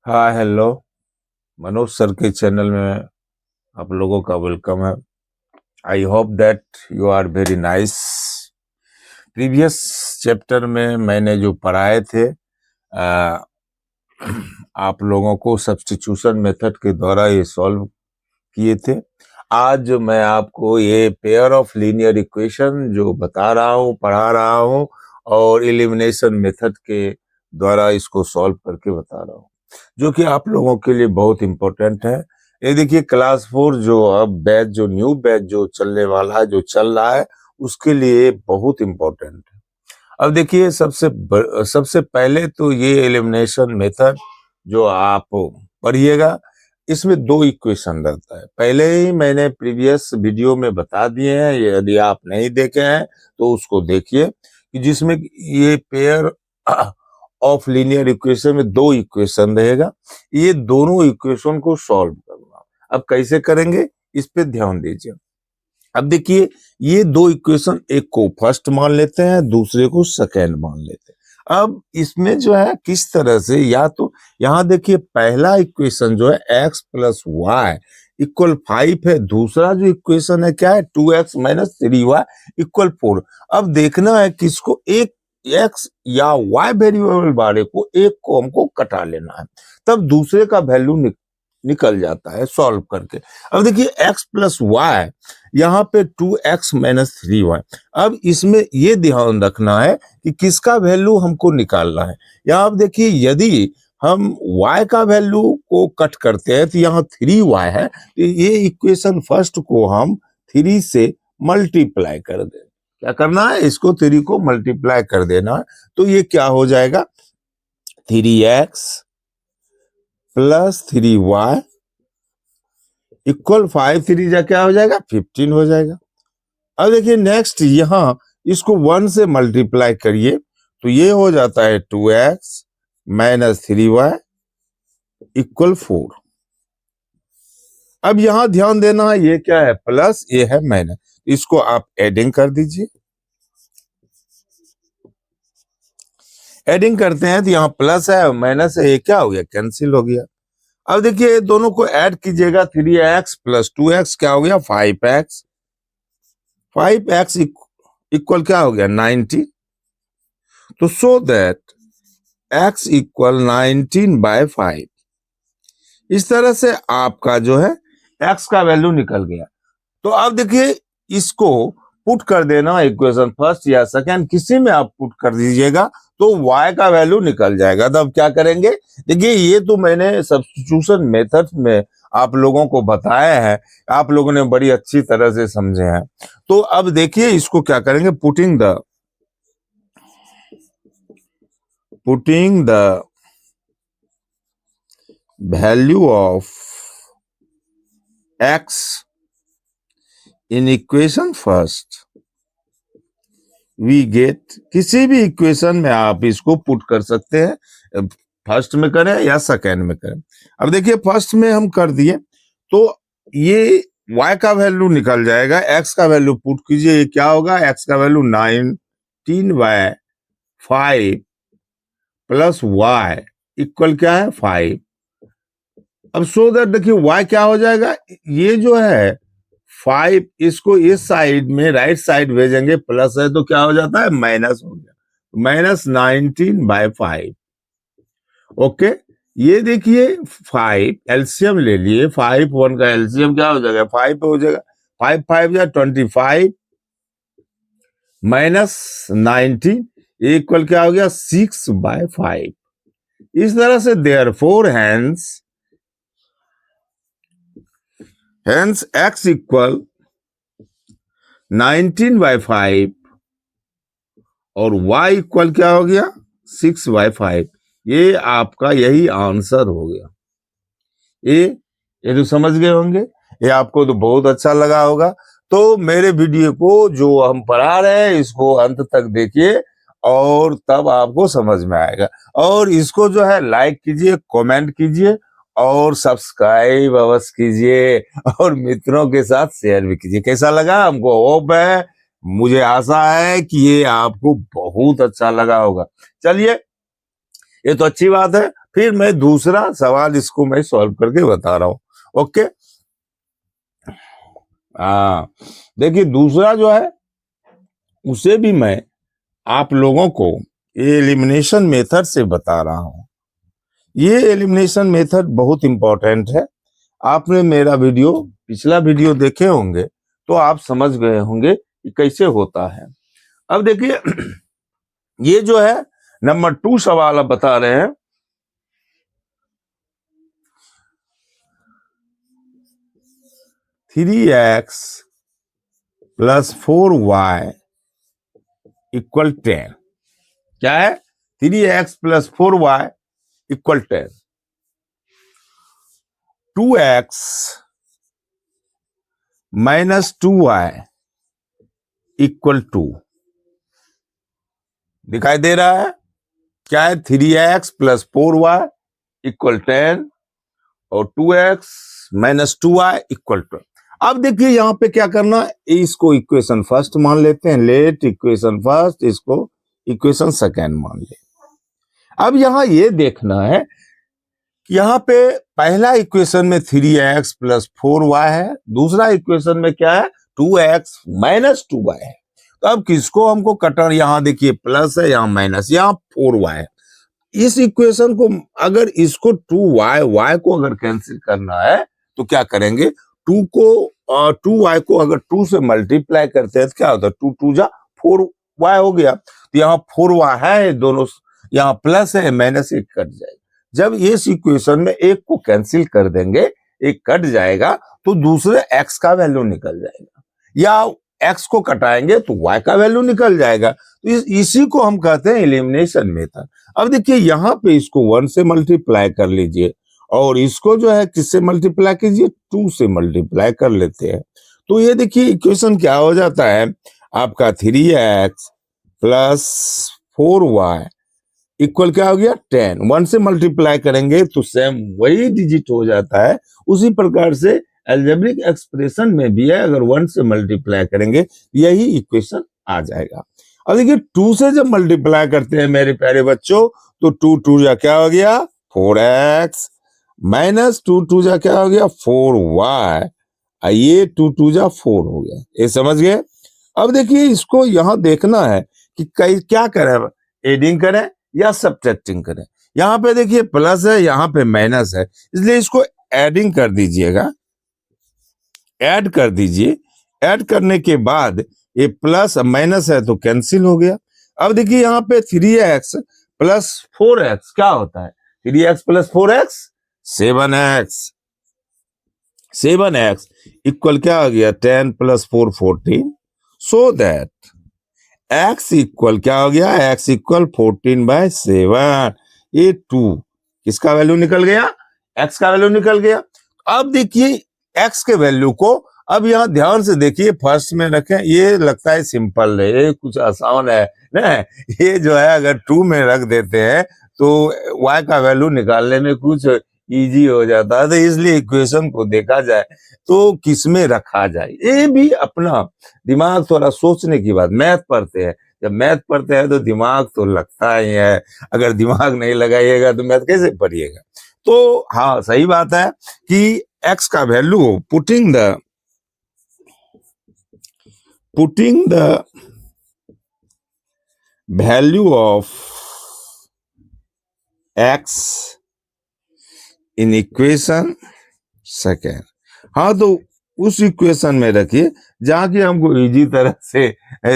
हाँ, hello. Manoj sir के channel में आप लोगों का वेलकम है। I hope that you are very nice. Previous chapter में मैंने जो पढ़ाए थे आ, आप लोगों को सब्स्टिट्यूशन मेथड के द्वारा ये सॉल्व किए थे। आज मैं आपको ये पेयर ऑफ लीनियर इक्वेशन जो बता रहा हूँ, पढ़ा रहा हूँ, और एलिमिनेशन मेथड के द्वारा इसको सॉल्व करके बता रहा हूँ, जो कि आप लोगों के लिए बहुत इंपॉर्टेंट है। ये देखिए, क्लास 4 जो अब बैच, जो न्यू बैच जो चलने वाला है, जो चल रहा है, उसके लिए बहुत इंपॉर्टेंट है। अब देखिए, सबसे पहले तो ये एलिमिनेशन मेथड जो आप पढ़िएगा, इसमें दो इक्वेशन रहता है। पहले ही मैंने प्रीवियस वीडियो में बता दिए हैं, यदि आप नहीं देखे हैं तो उसको देखिए, कि जिसमें ये पेयर ऑफ लीनियर इक्वेशन में दो इक्वेशन रहेगा। ये दोनों इक्वेशन को सॉल्व करना। अब कैसे करेंगे, इस पे ध्यान दीजिए। अब देखिए, ये दो इक्वेशन, एक को फर्स्ट मान लेते हैं, दूसरे को सेकेंड मान लेते हैं। अब इसमें जो है किस तरह से, या तो यहाँ देखिए, पहला इक्वेशन जो है x प्लस वाई इक्वल 5 है। दूसरा जो इक्वेशन है क्या है, 2x माइनस 3y इक्वल 4। अब देखना है किसको, एक x या y वेरिएबल वाले को, एक को हमको कटा लेना है, तब दूसरे का वैल्यू निकल जाता है सॉल्व करके। अब देखिए, x प्लस वाई, यहाँ पे 2x माइनस 3y। अब इसमें ये ध्यान रखना है कि किसका वैल्यू हमको निकालना है। यहाँ आप देखिए, यदि हम y का वैल्यू को कट करते हैं तो यहाँ 3y है, तो ये इक्वेशन फर्स्ट को हम 3 से मल्टीप्लाई कर दें। क्या करना है, इसको 3 को मल्टीप्लाई कर देना है, तो ये क्या हो जाएगा, 3x प्लस 3y इक्वल 5, 3 जा क्या हो जाएगा, 15 हो जाएगा। अब देखिए नेक्स्ट, यहां इसको 1 से मल्टीप्लाई करिए तो ये हो जाता है 2x माइनस 3y इक्वल 4। अब यहां ध्यान देना है, ये क्या है, प्लस, ये है माइनस। इसको आप एडिंग कर दीजिए। एडिंग करते हैं तो यहाँ प्लस है, माइनस है, ये क्या हो गया, कैंसिल हो गया। अब देखिए, दोनों को ऐड कीजिएगा, 3x प्लस 2x क्या हो गया, 5x। 5x इक्वल क्या हो गया, 90। तो सो दैट x इक्वल 19/5। इस तरह से आपका जो है x का वैल्यू निकल गया। तो अब देखिए, इसको पुट कर देना, इक्वेशन फर्स्ट या सेकेंड किसी में आप पुट कर दीजिएगा तो y का वैल्यू निकल जाएगा। तब क्या करेंगे, देखिए, ये तो मैंने सब्स्टिट्यूशन मेथड में आप लोगों को बताया है, आप लोगों ने बड़ी अच्छी तरह से समझे हैं। तो अब देखिए, इसको क्या करेंगे, putting the value of x in equation first we get, किसी भी इक्वेशन में आप इसको पुट कर सकते हैं, फर्स्ट में करें या सेकेंड में करें। अब देखिए, फर्स्ट में हम कर दिए तो ये y का वैल्यू निकल जाएगा, x का वैल्यू पुट कीजिए, ये क्या होगा, x का वैल्यू 19/5 प्लस y इक्वल क्या है, 5। अब सो दैट देखिए y क्या हो जाएगा, ये जो है 5, इसको इस साइड में राइट साइड भेजेंगे, प्लस है तो क्या हो जाता है, माइनस हो गया, -19/5। ओके, ये देखिए 5 एलसीएम ले लिए, 5 1 का एलसीएम क्या हो जाएगा, 5 हो जाएगा। 5 5 या 25 -19 इक्वल क्या हो गया, 6/5। इस तरह से देयरफॉर Hence x इक्वल 19/5 और y इक्वल क्या हो गया, 6/5। ये आपका यही आंसर हो गया। ये तो समझ गए होंगे, ये आपको तो बहुत अच्छा लगा होगा। तो मेरे वीडियो को जो हम पढ़ा रहे हैं, इसको अंत तक देखिए और तब आपको समझ में आएगा। और इसको जो है लाइक कीजिए, कमेंट कीजिए और सब्सक्राइब अवश्य कीजिए, और मित्रों के साथ शेयर भी कीजिए। कैसा लगा, हमको होप है, मुझे आशा है कि ये आपको बहुत अच्छा लगा होगा। चलिए, ये तो अच्छी बात है। फिर मैं दूसरा सवाल इसको मैं सॉल्व करके बता रहा हूं। ओके, देखिए दूसरा जो है उसे भी मैं आप लोगों को एलिमिनेशन मेथड से बता रहा हूं। ये एलिमिनेशन मेथड बहुत इंपॉर्टेंट है। आपने मेरा वीडियो, पिछला वीडियो देखे होंगे तो आप समझ गए होंगे कि कैसे होता है। अब देखिए ये जो है नंबर 2 सवाल अब बता रहे हैं। 3x plus 4y equal 10। क्या है? 3x plus 4y equal 10। 2x minus 2y equal 2 दिखाई दे रहा है। क्या है? 3x प्लस 4y इक्वल 10 और 2x माइनस 2y इक्वल 12। अब देखिए यहां पे क्या करना है, इसको इक्वेशन फर्स्ट मान लेते हैं। लेट इक्वेशन फर्स्ट, इसको इक्वेशन सेकेंड मान ले। अब यहां ये देखना है कि यहां पे पहला इक्वेशन में 3x प्लस 4y है, दूसरा इक्वेशन में क्या है? 2x माइनस 2y है। तो अब किसको हमको कटर, यहां देखिए प्लस है, यहां माइनस, यहां 4y है। इस इक्वेशन को अगर इसको 2y को अगर कैंसिल करना है तो क्या करेंगे? 2y को अगर 2 से मल्टीप्लाई करते हैं तो क्या होता है? 2 2 जा 4y हो गया। तो यहाँ 4y है, दोनों यहाँ प्लस है, माइनस एक कट जाएगा। जब इस इक्वेशन में एक को कैंसिल कर देंगे, एक कट जाएगा, तो दूसरे x का वैल्यू निकल जाएगा, या x को कटाएंगे तो y का वैल्यू निकल जाएगा। तो इसी को हम कहते हैं एलिमिनेशन मेथड। अब देखिए यहां पे इसको 1 से मल्टीप्लाई कर लीजिए और इसको जो है किससे मल्टीप्लाई कीजिए? 2 से मल्टीप्लाई कर लेते हैं। तो ये देखिए इक्वेशन क्या हो जाता है आपका? 3x प्लस 4y इक्वल क्या हो गया? 10। 1 से मल्टीप्लाई करेंगे तो सेम वही डिजिट हो जाता है। उसी प्रकार से अलजेब्रिक एक्सप्रेशन में भी है, अगर 1 से मल्टीप्लाई करेंगे यही इक्वेशन आ जाएगा। अब देखिए 2 से जब मल्टीप्लाई करते हैं मेरे प्यारे बच्चों, तो 2 2 जा क्या हो गया? 4x माइनस 2 2 जा क्या हो गया? 4y। ये 2 2 जा 4 हो गया। ये समझ गए? अब देखिए इसको यहां देखना है कि क्या करें, एडिंग करें या सब्ट्रैक्टिंग करें। यहां पे देखिए प्लस है, यहां पे माइनस है, इसलिए इसको एडिंग कर दीजिएगा। ऐड कर दीजिए। ऐड करने के बाद ये प्लस माइनस है तो कैंसिल हो गया। अब देखिए यहाँ पे 3x प्लस 4x क्या होता है? 3x plus 4x 7x। 7x equal क्या हो गया? 10 plus 4 14। So that x equal क्या हो गया? x equal 14/7। ये 2 किसका वैल्यू निकल गया? x का वैल्यू निकल गया। अब देखिए x के वैल्यू को अब यहाँ ध्यान से देखिए, फर्स्ट में रखें। ये लगता है सिंपल है, ये कुछ आसान है ना। ये जो है अगर 2 में रख देते हैं तो y का वैल्यू निकालने में कुछ इजी हो जाता है। तो इसलिए इक्वेशन को देखा जाए तो किस में रखा जाए, ये भी अपना दिमाग थोड़ा सोचने की बात। मैथ पढ़ते हैं, जब मैथ पढ़ते हैं तो दिमाग तो लगता ही है। अगर दिमाग नहीं लगाइएगा तो मैथ कैसे पढ़िएगा? तो हाँ सही बात है कि x का value putting the value of x in equation second. हाँ तो उस इक्वेशन में रखिए जहां की हमको इजी तरह से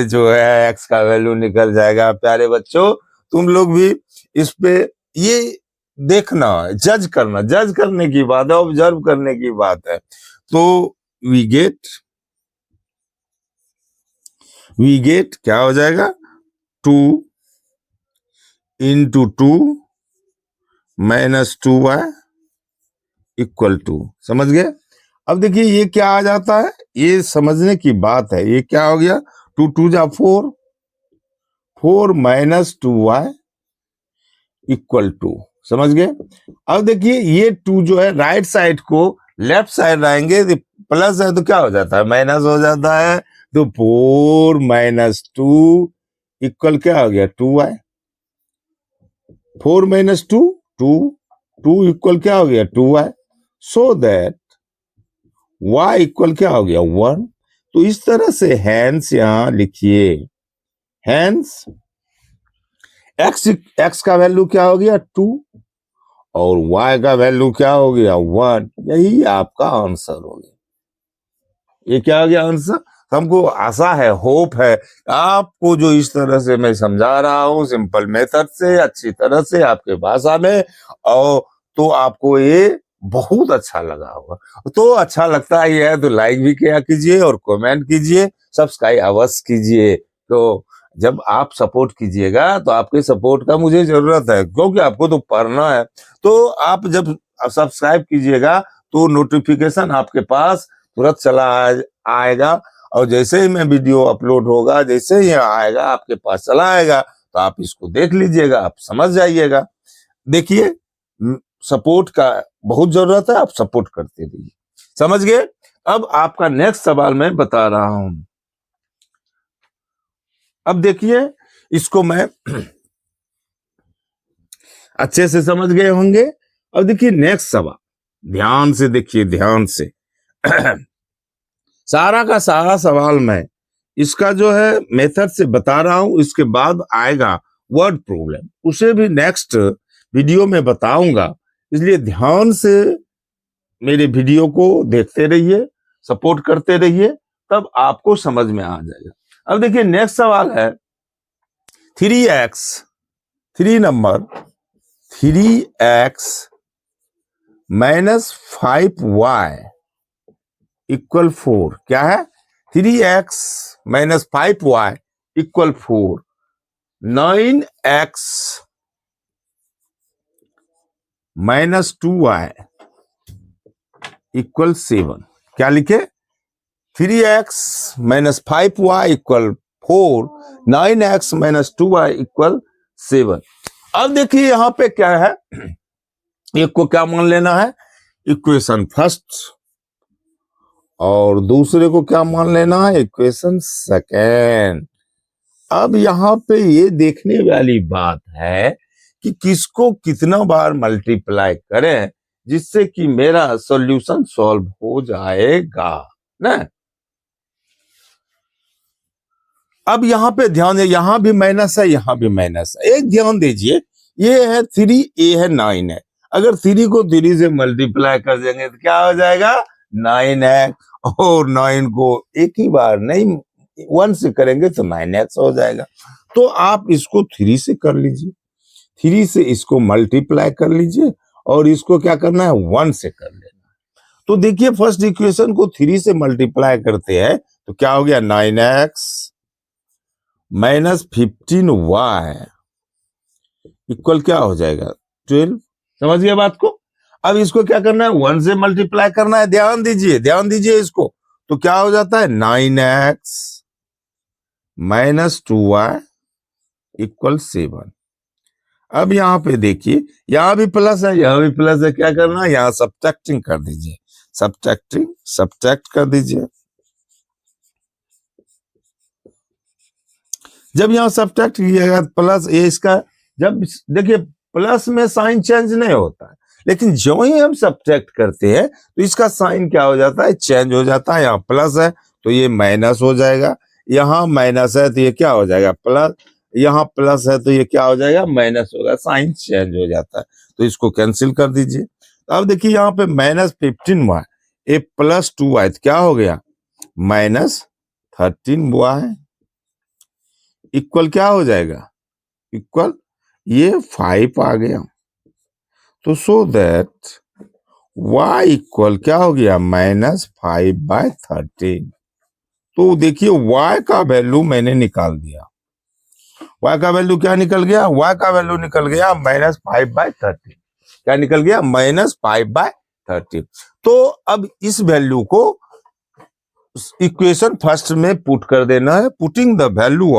जो है x का वैल्यू निकल जाएगा। प्यारे बच्चों तुम लोग भी इस पे ये देखना, जज करने की बात है, ऑब्जर्व करने की बात है। तो वी गेट क्या हो जाएगा? 2 इंटू 2 माइनस 2y इक्वल 2। समझ गए? अब देखिए ये क्या आ जाता है, ये समझने की बात है। ये क्या हो गया? 2 2 जा 4, 4 माइनस 2y इक्वल 2। समझ गए? अब देखिए ये 2 जो है राइट साइड को लेफ्ट साइड लाएंगे, प्लस है तो क्या हो जाता है? माइनस हो जाता है। तो 4 माइनस 2 इक्वल क्या हो गया? 2y। 4 माइनस 2 2 2 इक्वल क्या हो गया 2y, so that y equal क्या हो गया 1। तो इस तरह से हैंस यहां लिखिए, हैंस x का वैल्यू क्या हो गया 2 और y का वैल्यू क्या हो गया 1। यही आपका आंसर हो गया। ये क्या हो गया आंसर। हमको आशा है, होप है आपको जो इस तरह से मैं समझा रहा हूं सिंपल मेथड से, अच्छी तरह से आपके भाषा में, और तो आपको ये बहुत अच्छा लगा होगा। तो अच्छा लगता ही है तो लाइक भी किया कीजिए और कमेंट कीजिए, सब्सक्राइब अवश्य कीजिए। तो जब आप सपोर्ट कीजिएगा तो आपके सपोर्ट का मुझे जरूरत है, क्योंकि आपको तो पढ़ना है। तो आप जब सब्सक्राइब कीजिएगा तो नोटिफिकेशन आपके पास तुरंत चला आएगा, और जैसे ही मैं वीडियो अपलोड होगा, जैसे ही आएगा आपके पास चला आएगा, तो आप इसको देख लीजिएगा, आप समझ जाइएगा। देखिए, सपोर्ट का बहुत जरूरत है, आप सपोर्ट करते रहिए। समझ गए। अब आपका नेक्स्ट सवाल मैं बता रहा हूं। अब देखिए, इसको मैं अच्छे से समझ गए होंगे। अब देखिए नेक्स्ट सवाल, ध्यान से देखिए, ध्यान से सारा का सारा सवाल मैं इसका जो है मेथड से बता रहा हूं, इसके बाद आएगा वर्ड प्रॉब्लम, उसे भी नेक्स्ट वीडियो में बताऊंगा। इसलिए ध्यान से मेरे वीडियो को देखते रहिए, सपोर्ट करते रहिए, तब आपको समझ में आ जाएगा। अब देखिए नेक्स्ट सवाल है 3x, 3 number 3x minus 5y equal 4। क्या है 3x minus 5y equal 4। 9x minus 2y equal 7। क्या लिखे 3x minus 5y equal 4, 9x minus 2y equal 7। अब देखिए यहां पे क्या है, एक को क्या मान लेना है इक्वेशन फर्स्ट, और दूसरे को क्या मान लेना है इक्वेशन सेकेंड। अब यहां पे ये देखने वाली बात है कि किसको कितना बार मल्टीप्लाई करें जिससे कि मेरा सॉल्यूशन सॉल्व हो जाएगा ना। अब यहां पे ध्यान दे, यहां भी माइनस है, यहां भी माइनस है। एक ध्यान दीजिए, ये है 3, ये है 9 है। अगर 3 को 3 से मल्टीप्लाई कर देंगे तो क्या हो जाएगा 9 है, और 9 को एक ही बार नहीं 1 से करेंगे तो 9x हो जाएगा। तो आप इसको 3 से कर लीजिए, 3 से इसको मल्टीप्लाई कर लीजिए, और इसको क्या करना है 1 से कर लेना। तो देखिए फर्स्ट इक्वेशन को 3 से मल्टीप्लाई करते हैं तो क्या हो गया 9x माइनस 15y इक्वल क्या हो जाएगा 12। समझ गया बात को। अब इसको क्या करना है 1 से मल्टीप्लाई करना है। ध्यान दीजिए, ध्यान दीजिए इसको। तो क्या हो जाता है 9x माइनस 2y इक्वल 7। अब यहां पे देखिए, यहां भी प्लस है, यहां भी प्लस है। क्या करना है यहां सब्ट्रैक्टिंग कर दीजिए, सब्ट्रैक्ट कर दीजिए। जब यहां सब्ट्रैक्ट किया प्लस ए इसका, जब देखिए प्लस में साइन चेंज नहीं होता है, लेकिन जो ही हम सब्ट्रैक्ट करते हैं तो इसका साइन क्या हो जाता है चेंज हो जाता है। यहाँ प्लस है तो ये माइनस हो जाएगा, यहाँ माइनस है तो ये क्या हो जाएगा प्लस, यहाँ प्लस है तो ये क्या हो जाएगा माइनस होगा, साइन चेंज हो जाता है। तो इसको कैंसिल कर दीजिए। तो अब देखिए यहाँ पे -15y ए प्लस 2y क्या हो गया -13y इक्वल क्या हो जाएगा इक्वल ये 5 आ गया। तो सो दैट y इक्वल क्या हो गया -5/13। तो देखिए y का वैल्यू मैंने निकाल दिया। y का वैल्यू क्या निकल गया, y का वैल्यू निकल गया -5/13। क्या निकल गया -5/13। तो अब इस वैल्यू को इक्वेशन फर्स्ट में पुट कर देना है। Putting the value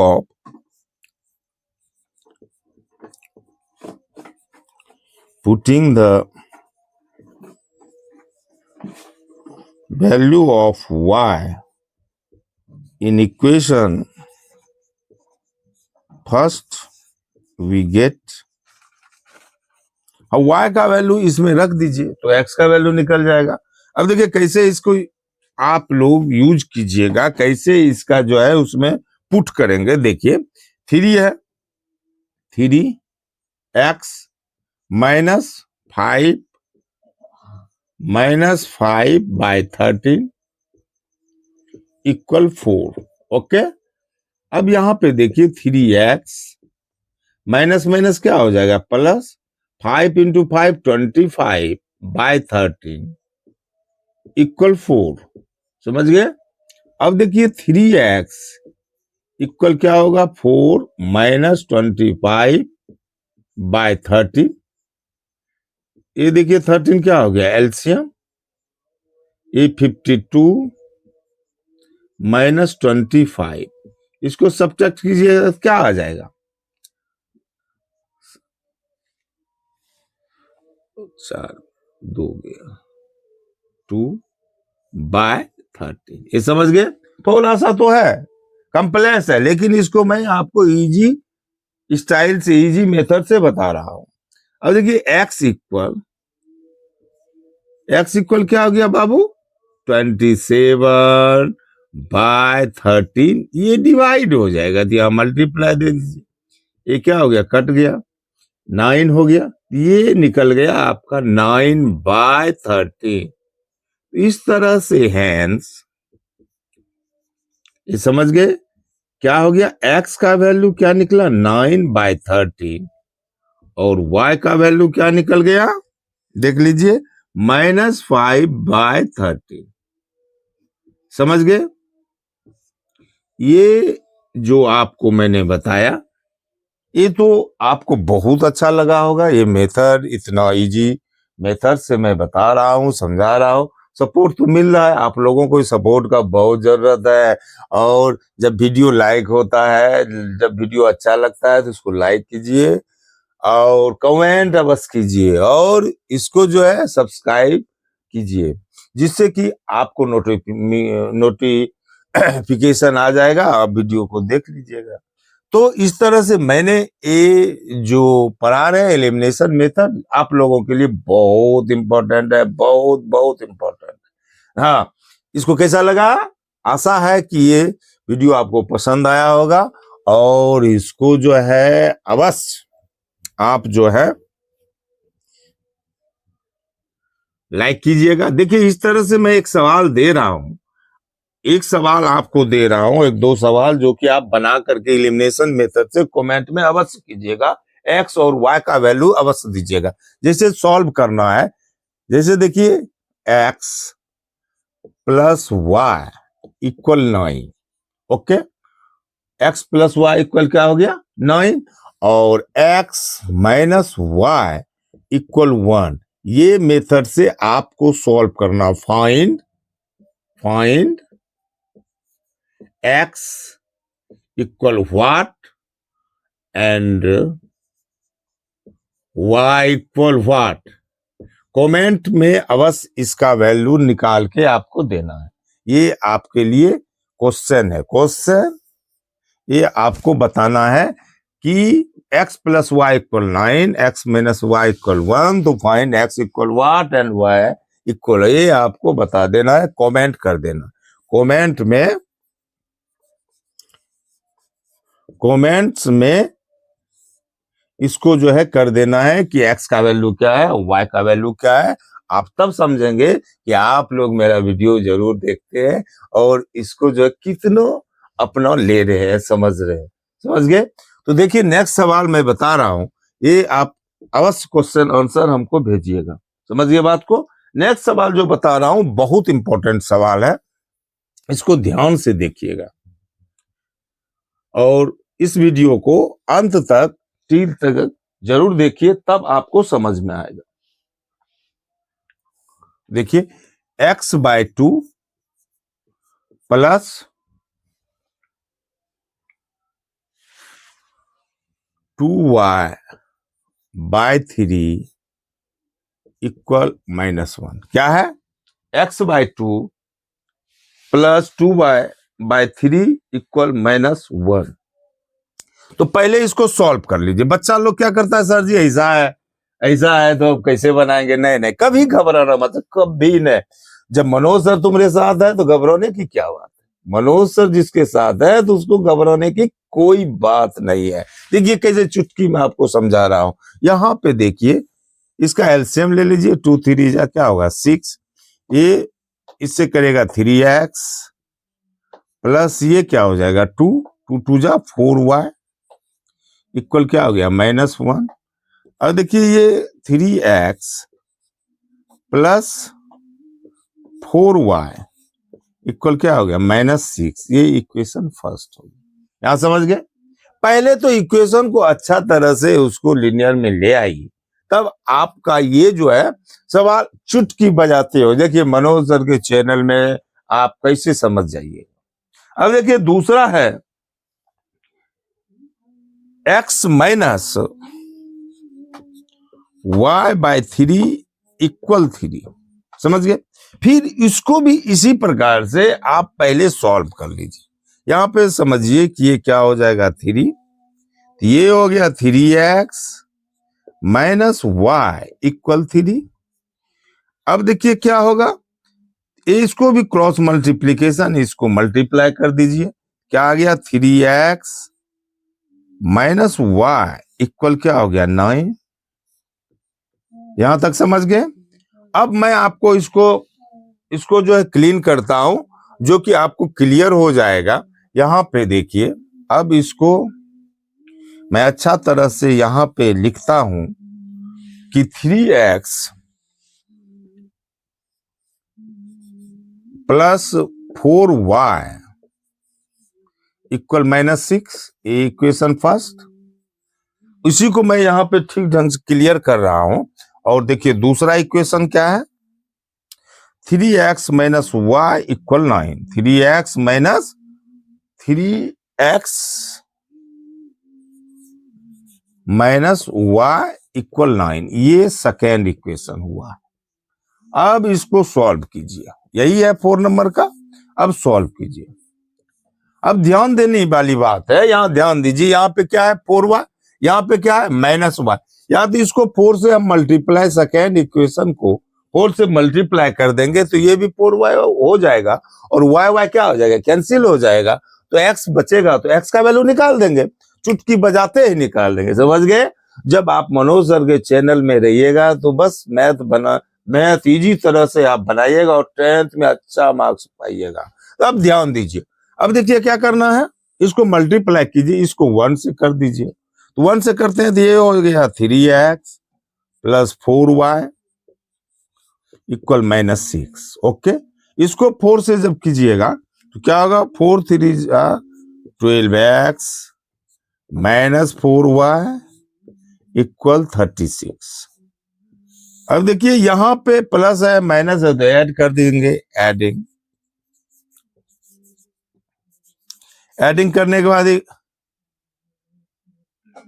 of y in equation first, we get और y का वैल्यू इसमें रख दीजिए तो x का वैल्यू निकल जाएगा। अब देखिए कैसे इसको आप लोग यूज कीजिएगा, कैसे इसका जो है उसमें पुट करेंगे। देखिए 3 है, 3x -5 इक्वल 4। ओके, अब यहां पे देखिए 3x माइनस माइनस क्या हो जाएगा, प्लस 5 इंटू 5 25/13 इक्वल 4। समझ गए। अब देखिए 3x इक्वल क्या होगा, 4 माइनस 25/13। ये देखिए 13 क्या हो गया, एलसीएम, ये 52 माइनस 25, इसको सब्ट्रैक्ट कीजिएगा क्या आ जाएगा, 4 2 गया 2/13। ये समझ गए। थोड़ा सा तो है, कम्प्लेक्स है, लेकिन इसको मैं आपको इजी स्टाइल से, इजी मेथड से बता रहा हूं। अब देखिए x इक्वल क्या हो गया बाबू, 27/13। ये डिवाइड हो जाएगा, दिया मल्टीप्लाई दे दीजिए, ये क्या हो गया, कट गया, 9 हो गया, ये निकल गया आपका 9/13। इस तरह से हैंस, ये समझ गए क्या हो गया, x का वैल्यू क्या निकला 9/13 और y का वैल्यू क्या निकल गया, देख लीजिए -5/13। समझ गए। ये जो आपको मैंने बताया ये तो आपको बहुत अच्छा लगा होगा। ये मेथड इतना इजी मेथड से मैं बता रहा हूँ, समझा रहा हूँ। सपोर्ट तो मिल रहा है, आप लोगों को सपोर्ट का बहुत जरूरत है। और जब वीडियो लाइक होता है, जब वीडियो अच्छा लगता है तो उसको लाइक कीजिए और कमेंट अवश्य कीजिए और इसको जो है सब्सक्राइब कीजिए, जिससे कि आपको नोटिफिकेशन आ जाएगा, आप वीडियो को देख लीजिएगा। तो इस तरह से मैंने ये जो पढ़ा रहे एलिमिनेशन मेथड आप लोगों के लिए बहुत इंपॉर्टेंट है, बहुत बहुत इंपॉर्टेंट है। हाँ, इसको कैसा लगा, आशा है कि ये वीडियो आपको पसंद आया होगा और इसको जो है अवश्य आप जो है लाइक कीजिएगा। देखिए इस तरह से मैं एक सवाल दे रहा हूं, एक सवाल आपको दे रहा हूं, एक दो सवाल जो कि आप बना करके एलिमिनेशन मेथड से कमेंट में अवश्य कीजिएगा, एक्स और वाई का वैल्यू अवश्य दीजिएगा। जैसे सॉल्व करना है, जैसे देखिए x plus y equal 9। Okay, x plus y equal क्या हो गया 9 और एक्स माइनस वाई इक्वल 1। ये मेथड से आपको सॉल्व करना, find x equal what and y equal what. Comment में अवश्य इसका वैल्यू निकाल के आपको देना है। ये आपके लिए क्वेश्चन है, क्वेश्चन ये आपको बताना है कि x plus y equal 9, x minus y equal 1, तो find x equal what and y equal, ये आपको बता देना है, कमेंट कर देना। कमेंट्स में इसको जो है कर देना है कि x का वैल्यू क्या है, y का वैल्यू क्या है। आप तब समझेंगे कि आप लोग मेरा वीडियो जरूर देखते हैं और इसको जो है कितनों अपना ले रहे हैं, समझ रहे हैं। समझ गए। तो देखिए नेक्स्ट सवाल मैं बता रहा हूं, ये आप अवश्य क्वेश्चन आंसर हमको भेजिएगा। समझिए बात को। नेक्स्ट सवाल जो बता रहा हूं बहुत इंपॉर्टेंट सवाल है, इसको ध्यान से देखिएगा और इस वीडियो को अंत तक टील तक जरूर देखिए, तब आपको समझ में आएगा। देखिए x/2 प्लस 2y/3 इक्वल -1 क्या है, x/2 प्लस 2y/3 इक्वल -1। तो पहले इसको सॉल्व कर लीजिए। बच्चा लोग क्या करता है, सर जी ऐसा है, ऐसा है तो कैसे बनाएंगे? नहीं नहीं, कभी घबराना मत, कभी नहीं। जब मनोज सर तुम्हारे साथ है तो घबराने की क्या बात है? मनोज सर जिसके साथ है तो उसको घबराने की कोई बात नहीं है। देखिए कैसे चुटकी में आपको समझा रहा हूं। यहाँ पे देखिए, इसका एलसीएम ले लीजिए, 2 3 जा क्या होगा 6, ये इससे करेगा 3x प्लस ये क्या हो जाएगा 2, 2 2 जा 4y इक्वल क्या हो गया -1। अब देखिए ये 3x प्लस 4y इक्वल क्या हो गया -6। ये इक्वेशन फर्स्ट हो गई। यहां समझ गए? पहले तो इक्वेशन को अच्छा तरह से उसको लिनियर में ले आइए, तब आपका ये जो है सवाल चुटकी बजाते हो। देखिए मनोज सर के चैनल में आप कैसे समझ जाइए। अब देखिए दूसरा है x minus y by 3 equal 3। समझ गए? फिर इसको भी इसी प्रकार से आप पहले सॉल्व कर लीजिए। यहां पे समझिए कि ये क्या हो जाएगा 3, ये हो गया 3x माइनस वाई इक्वल 3। अब देखिए क्या होगा, इसको भी क्रॉस मल्टीप्लीकेशन, इसको मल्टीप्लाई कर दीजिए। क्या आ गया 3x माइनस वाई इक्वल क्या हो गया 9। यहां तक समझ गए? अब मैं आपको इसको जो है क्लीन करता हूं, जो कि आपको क्लियर हो जाएगा। यहां पे देखिए, अब इसको मैं अच्छा तरह से यहां पे लिखता हूं कि 3x plus 4y equal -6, equation first. इसी को मैं यहां पे ठीक ढंग से क्लियर कर रहा हूं। और देखिए दूसरा इक्वेशन क्या है, 3x minus y equal 9। 3x minus 3x minus y equal 9, ये सेकेंड इक्वेशन हुआ। अब इसको सॉल्व कीजिए, यही है 4 नंबर का। अब सॉल्व कीजिए। अब ध्यान देने वाली बात है, यहां ध्यान दीजिए। यहाँ पे क्या है 4y, यहाँ पे क्या है -y। या तो इसको 4 से हम मल्टीप्लाई, सेकेंड इक्वेशन को 4 से मल्टीप्लाई कर देंगे तो ये भी 4y हो जाएगा, और y क्या हो जाएगा, कैंसिल हो जाएगा। तो x बचेगा, तो x का वैल्यू निकाल देंगे, चुटकी बजाते ही निकाल देंगे। समझ गए? जब आप मनोज सर के चैनल में रहिएगा तो बस मैथ इजी तरह से आप बनाइएगा और 10th में अच्छा मार्क्स पाइएगा। तो अब ध्यान दीजिए। अब देखिए क्या करना है, इसको मल्टीप्लाई कीजिए, इसको 1 से कर दीजिए। तो 1 से करते हैं तो ये हो गया 3x plus 4y equal -6। Okay, इसको 4 से जब कीजिएगा तो क्या होगा, 4 3 12x माइनस 4y इक्वल 36। अब देखिए यहां पे प्लस है माइनस है तो ऐड कर देंगे। एडिंग करने के बाद ये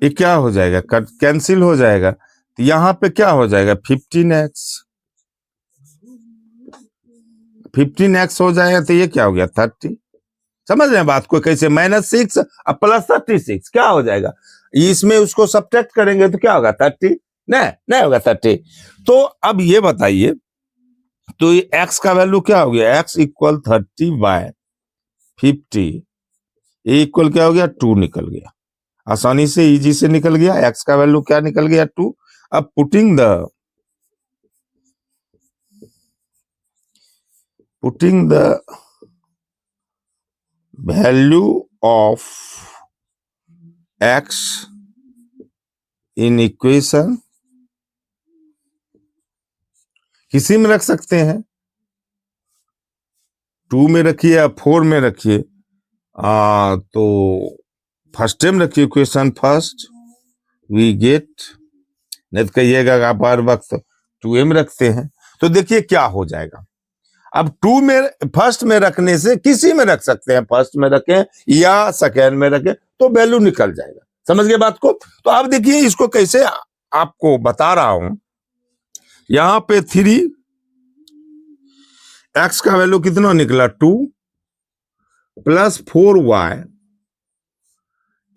क्या हो जाएगा, कैंसिल हो जाएगा। तो यहां पे क्या हो जाएगा 15x हो जाएगा। तो ये क्या हो गया 30। समझ रहे हैं बात को कैसे, -6 अब प्लस 36 क्या हो जाएगा, इसमें उसको सब्ट्रैक्ट करेंगे तो क्या होगा 30। नहीं होगा 30। तो अब ये बताइए, तो ये x का वैल्यू क्या हो गया, x इक्वल 30/50, ये इक्वल क्या हो गया 2 निकल गया। आसानी से इजी से निकल गया, x का वैल्यू क्या निकल गया 2। अब putting the value of x in equation, किसी में रख सकते हैं, 2 में रखिए या 4 में रखिए। तो फर्स्ट टाइम रखिए इक्वेशन फर्स्ट, वी गेट, नहीं तो कहिएगा आप हर वक्त 2 में रखते हैं। तो देखिए क्या हो जाएगा। अब 2 में फर्स्ट में रखने से किसी में रख सकते हैं, फर्स्ट में रखें या सेकेंड में रखें तो वैल्यू निकल जाएगा। समझ गए बात को? तो अब देखिए इसको कैसे आपको बता रहा हूं। यहां पे 3x का वैल्यू कितना निकला 2 प्लस 4y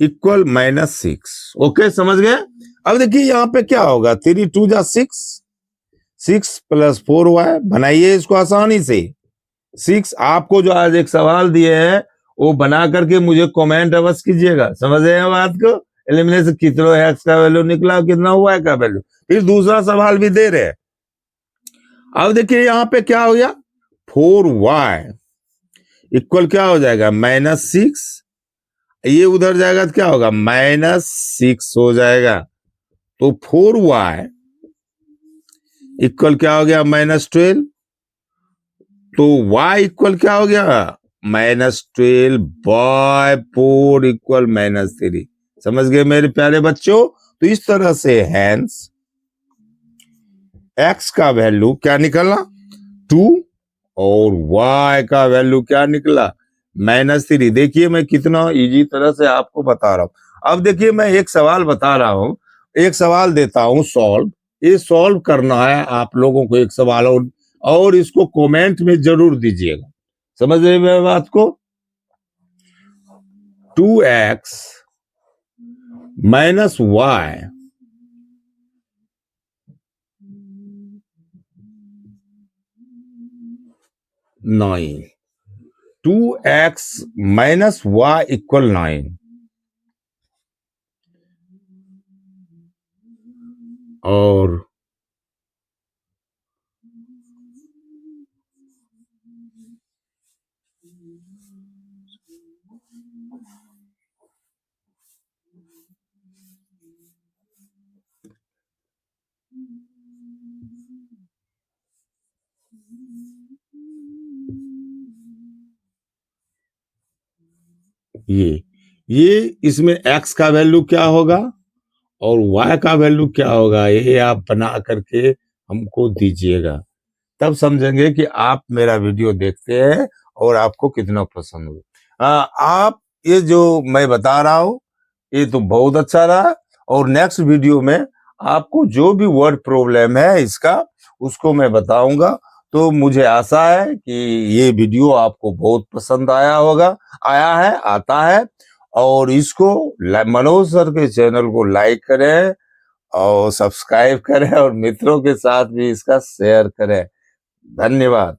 इक्वल -6। ओके, समझ गए? अब देखिए यहाँ पे क्या होगा, 3 2 जा 6, 6 + 4y, बनाइए इसको आसानी से। 6 आपको जो आज एक सवाल दिए हैं वो बना करके मुझे कमेंट अवश्य कीजिएगा, समझ रहे हैं बात को। एलिमिनेशन कितना एक्स का वैल्यू निकला, कितना वाई का वैल्यू, फिर दूसरा सवाल भी दे रहे हैं। अब देखिए यहाँ पे क्या हो गया, 4y इक्वल क्या हो जाएगा, -6, ये उधर जाएगा तो क्या होगा, -6 हो जाएगा। तो 4y इक्वल क्या हो गया, -12। तो y इक्वल क्या हो गया, -12/4 इक्वल -3। समझ गए मेरे प्यारे बच्चों। तो इस तरह से हैंस x का वैल्यू क्या निकला, 2, और y का वैल्यू क्या निकला, -3। देखिए मैं कितना इजी तरह से आपको बता रहा हूं। अब देखिए मैं एक सवाल बता रहा हूं, एक सवाल देता हूं सॉल्व, ये सॉल्व करना है आप लोगों को, एक सवाल और इसको कमेंट में जरूर दीजिएगा, समझ रहे मेरी बात को। 2x - y 9, 2x - y equal 9, और ये इसमें x का वैल्यू क्या होगा और y का वैल्यू क्या होगा, ये आप बना करके हमको दीजिएगा, तब समझेंगे कि आप मेरा वीडियो देखते हैं और आपको कितना पसंद हो। आप ये जो मैं बता रहा हूँ ये तो बहुत अच्छा रहा, और नेक्स्ट वीडियो में आपको जो भी वर्ड प्रॉब्लम है इसका उसको मैं बताऊंगा। तो मुझे आशा है कि ये वीडियो आपको बहुत पसंद आया होगा, आया है, आता है। और इसको मनोज सर के चैनल को लाइक करें और सब्सक्राइब करें और मित्रों के साथ भी इसका शेयर करें। धन्यवाद।